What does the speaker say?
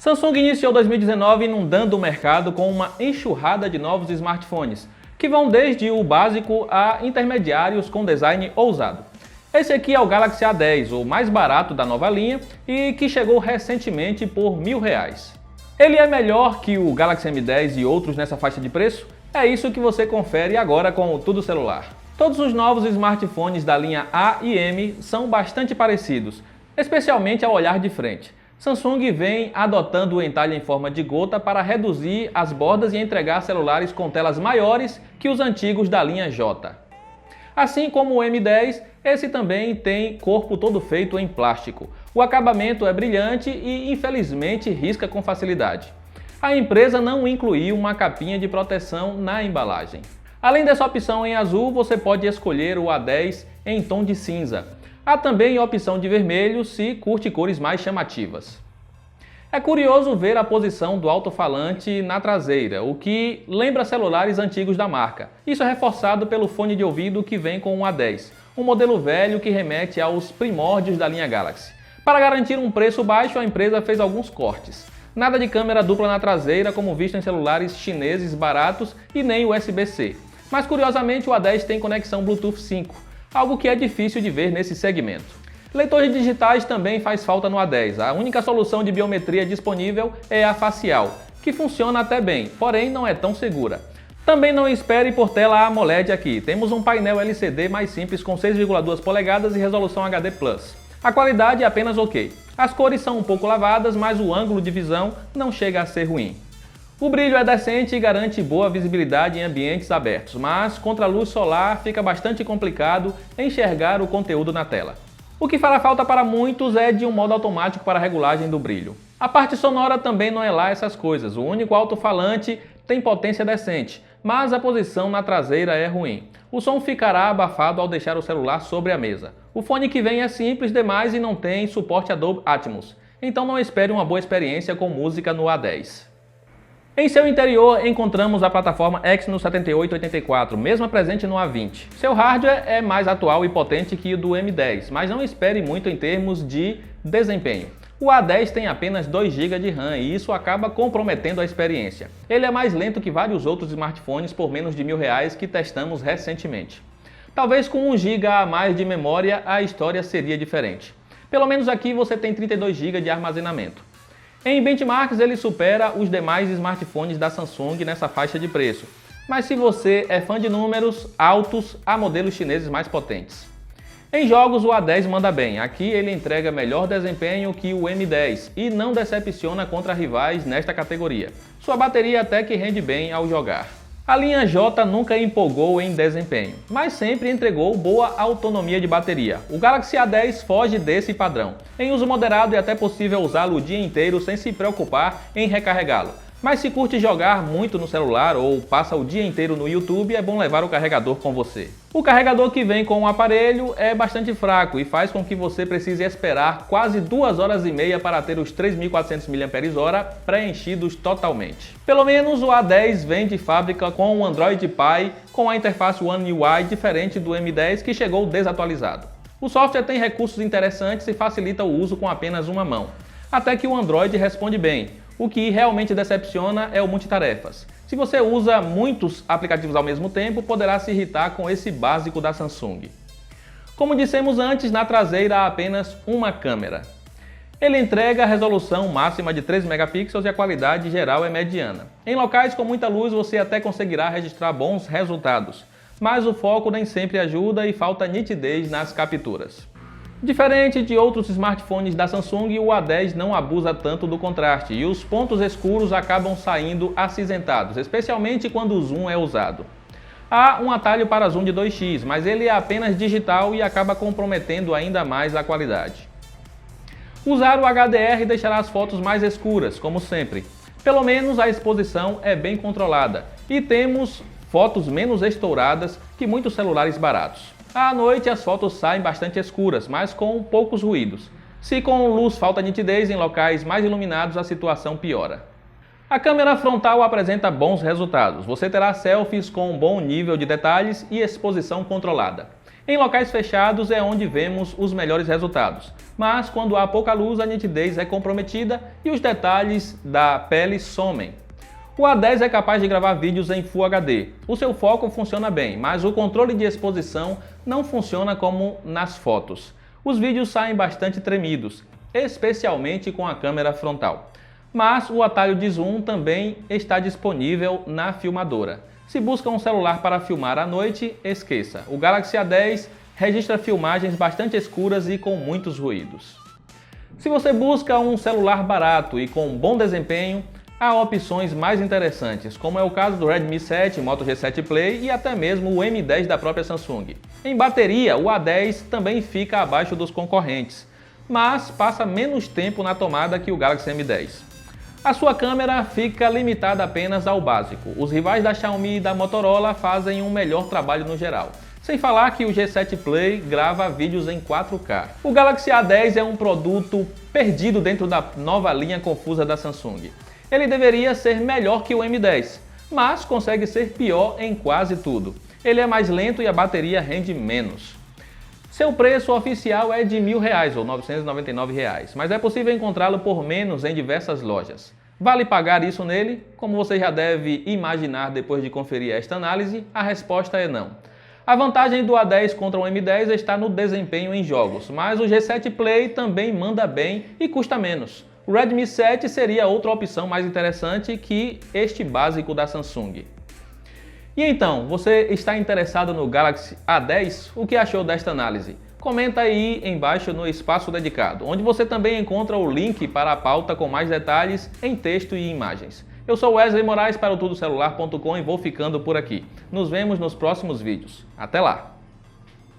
Samsung iniciou 2019 inundando o mercado com uma enxurrada de novos smartphones, que vão desde o básico a intermediários com design ousado. Esse aqui é o Galaxy A10, o mais barato da nova linha e que chegou recentemente por R$1.000. Ele é melhor que o Galaxy M10 e outros nessa faixa de preço? É isso que você confere agora com o Tudo Celular. Todos os novos smartphones da linha A e M são bastante parecidos, especialmente ao olhar de frente. Samsung vem adotando o entalhe em forma de gota para reduzir as bordas e entregar celulares com telas maiores que os antigos da linha J. Assim como o M10, esse também tem corpo todo feito em plástico. O acabamento é brilhante e, infelizmente, risca com facilidade. A empresa não incluiu uma capinha de proteção na embalagem. Além dessa opção em azul, você pode escolher o A10 em tom de cinza. Há também a opção de vermelho se curte cores mais chamativas. É curioso ver a posição do alto-falante na traseira, o que lembra celulares antigos da marca. Isso é reforçado pelo fone de ouvido que vem com o A10, um modelo velho que remete aos primórdios da linha Galaxy. Para garantir um preço baixo, a empresa fez alguns cortes. Nada de câmera dupla na traseira como visto em celulares chineses baratos e nem USB-C. Mas curiosamente o A10 tem conexão Bluetooth 5. Algo que é difícil de ver nesse segmento. Leitores digitais também faz falta no A10. A única solução de biometria disponível é a facial, que funciona até bem, porém não é tão segura. Também não espere por tela AMOLED aqui. Temos um painel LCD mais simples com 6,2 polegadas e resolução HD+. A qualidade é apenas ok. As cores são um pouco lavadas, mas o ângulo de visão não chega a ser ruim. O brilho é decente e garante boa visibilidade em ambientes abertos, mas contra a luz solar fica bastante complicado enxergar o conteúdo na tela. O que fará falta para muitos é de um modo automático para a regulagem do brilho. A parte sonora também não é lá essas coisas, o único alto-falante tem potência decente, mas a posição na traseira é ruim. O som ficará abafado ao deixar o celular sobre a mesa. O fone que vem é simples demais e não tem suporte a Dolby Atmos, então não espere uma boa experiência com música no A10. Em seu interior encontramos a plataforma Exynos 7884, mesma presente no A20. Seu hardware é mais atual e potente que o do M10, mas não espere muito em termos de desempenho. O A10 tem apenas 2 GB de RAM e isso acaba comprometendo a experiência. Ele é mais lento que vários outros smartphones por menos de R$1.000 que testamos recentemente. Talvez com 1 GB a mais de memória a história seria diferente. Pelo menos aqui você tem 32 GB de armazenamento. Em benchmarks, ele supera os demais smartphones da Samsung nessa faixa de preço. Mas se você é fã de números altos, há modelos chineses mais potentes. Em jogos, o A10 manda bem. Aqui ele entrega melhor desempenho que o M10 e não decepciona contra rivais nesta categoria. Sua bateria até que rende bem ao jogar. A linha J nunca empolgou em desempenho, mas sempre entregou boa autonomia de bateria. O Galaxy A10 foge desse padrão. Em uso moderado é até possível usá-lo o dia inteiro sem se preocupar em recarregá-lo. Mas se curte jogar muito no celular ou passa o dia inteiro no YouTube, é bom levar o carregador com você. O carregador que vem com o aparelho é bastante fraco e faz com que você precise esperar quase 2 horas e meia para ter os 3.400 mAh preenchidos totalmente. Pelo menos o A10 vem de fábrica com o Android Pie com a interface One UI diferente do M10 que chegou desatualizado. O software tem recursos interessantes e facilita o uso com apenas uma mão. Até que o Android responde bem. O que realmente decepciona é o multitarefas. Se você usa muitos aplicativos ao mesmo tempo, poderá se irritar com esse básico da Samsung. Como dissemos antes, na traseira há apenas uma câmera. Ele entrega a resolução máxima de 3 megapixels e a qualidade geral é mediana. Em locais com muita luz você até conseguirá registrar bons resultados, mas o foco nem sempre ajuda e falta nitidez nas capturas. Diferente de outros smartphones da Samsung, o A10 não abusa tanto do contraste e os pontos escuros acabam saindo acinzentados, especialmente quando o zoom é usado. Há um atalho para zoom de 2x, mas ele é apenas digital e acaba comprometendo ainda mais a qualidade. Usar o HDR deixará as fotos mais escuras, como sempre. Pelo menos a exposição é bem controlada e temos fotos menos estouradas que muitos celulares baratos. À noite as fotos saem bastante escuras, mas com poucos ruídos. Se com luz falta nitidez em locais mais iluminados, a situação piora. A câmera frontal apresenta bons resultados. Você terá selfies com um bom nível de detalhes e exposição controlada. Em locais fechados é onde vemos os melhores resultados, mas quando há pouca luz a nitidez é comprometida e os detalhes da pele somem. O A10 é capaz de gravar vídeos em Full HD. O seu foco funciona bem, mas o controle de exposição não funciona como nas fotos. Os vídeos saem bastante tremidos, especialmente com a câmera frontal. Mas o atalho de zoom também está disponível na filmadora. Se busca um celular para filmar à noite, esqueça. O Galaxy A10 registra filmagens bastante escuras e com muitos ruídos. Se você busca um celular barato e com bom desempenho, há opções mais interessantes, como é o caso do Redmi 7, Moto G7 Play e até mesmo o M10 da própria Samsung. Em bateria, o A10 também fica abaixo dos concorrentes, mas passa menos tempo na tomada que o Galaxy M10. A sua câmera fica limitada apenas ao básico. Os rivais da Xiaomi e da Motorola fazem um melhor trabalho no geral. Sem falar que o G7 Play grava vídeos em 4K. O Galaxy A10 é um produto perdido dentro da nova linha confusa da Samsung. Ele deveria ser melhor que o M10, mas consegue ser pior em quase tudo. Ele é mais lento e a bateria rende menos. Seu preço oficial é de R$1.000 ou R$ 999, mas é possível encontrá-lo por menos em diversas lojas. Vale pagar isso nele? Como você já deve imaginar depois de conferir esta análise, a resposta é não. A vantagem do A10 contra o M10 está no desempenho em jogos, mas o G7 Play também manda bem e custa menos. O Redmi 7 seria outra opção mais interessante que este básico da Samsung. E então, você está interessado no Galaxy A10? O que achou desta análise? Comenta aí embaixo no espaço dedicado, onde você também encontra o link para a pauta com mais detalhes em texto e imagens. Eu sou Wesley Moraes para o tudocelular.com e vou ficando por aqui. Nos vemos nos próximos vídeos. Até lá!